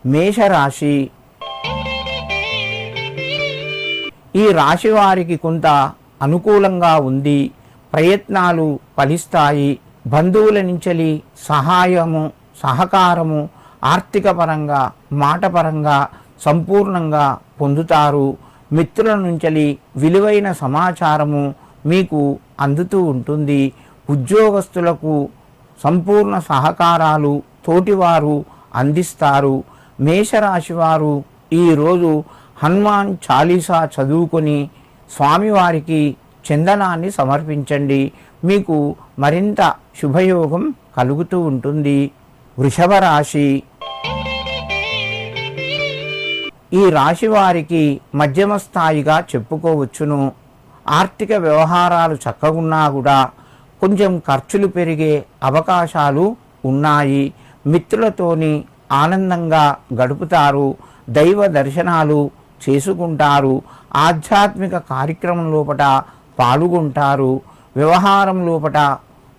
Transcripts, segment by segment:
మేషరాశి. ఈ రాశి వారికి కొంత అనుకూలంగా ఉంది. ప్రయత్నాలు ఫలిస్తాయి. బంధువుల నుంచి సహాయము, సహకారము ఆర్థిక పరంగా, మాట పరంగా సంపూర్ణంగా పొందుతారు. మిత్రుల నుంచి విలువైన సమాచారము మీకు అందుతూ ఉంటుంది. ఉద్యోగస్తులకు సంపూర్ణ సహకారాలు తోటివారు అందిస్తారు. మేషరాశి వారు ఈరోజు హనుమాన్ చాలీసా చదువుకొని స్వామివారికి చందనాన్ని సమర్పించండి. మీకు మరింత శుభయోగం కలుగుతూ ఉంటుంది. వృషభ రాశి. ఈ రాశి వారికి మధ్యమ స్థాయిగా చెప్పుకోవచ్చును. ఆర్థిక వ్యవహారాలు చక్కగున్నా కూడా కొంచెం ఖర్చులు పెరిగే అవకాశాలు ఉన్నాయి. మిత్రులతోని ఆనందంగా గడుపుతారు. దైవ దర్శనాలు చేసుకుంటారు. ఆధ్యాత్మిక కార్యక్రమం లోపట పాల్గొంటారు. వ్యవహారం లోపట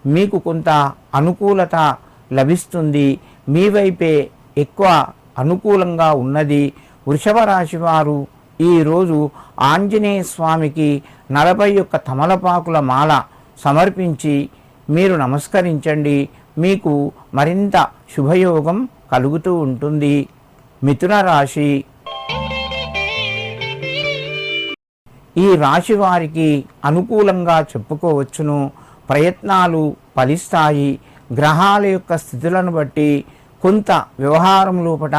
మీకు కొంత అనుకూలత లభిస్తుంది. మీ వైపే ఎక్కువ అనుకూలంగా ఉన్నది. వృషభ రాశి వారు ఈరోజు ఆంజనేయ స్వామికి 41 తమలపాకుల మాల సమర్పించి మీరు నమస్కరించండి. మీకు మరింత శుభయోగం కలుగుతూ ఉంటుంది. మిథున రాశి. ఈ రాశి వారికి అనుకూలంగా చెప్పుకోవచ్చును. ప్రయత్నాలు ఫలిస్తాయి. గ్రహాల యొక్క స్థితులను బట్టి కొంత వ్యవహారం లోపట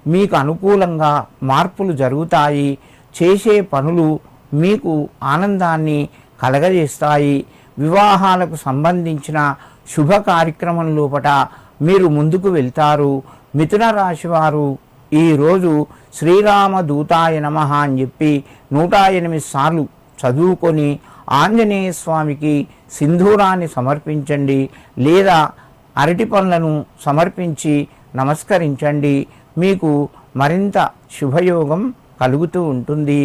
మీకు అనుకూలంగా మార్పులు జరుగుతాయి. చేసే పనులు మీకు ఆనందాన్ని కలగజేస్తాయి. వివాహాలకు సంబంధించిన శుభ కార్యక్రమం లోపట మీరు ముందుకు వెళ్తారు. మిథున రాశి వారు ఈరోజు శ్రీరామ దూతాయ నమః అని చెప్పి 108 సార్లు చదువుకొని ఆంజనేయ స్వామికి సింధూరాన్ని సమర్పించండి, లేదా అరటి పండ్లను సమర్పించి నమస్కరించండి. మీకు మరింత శుభయోగం కలుగుతూ ఉంటుంది.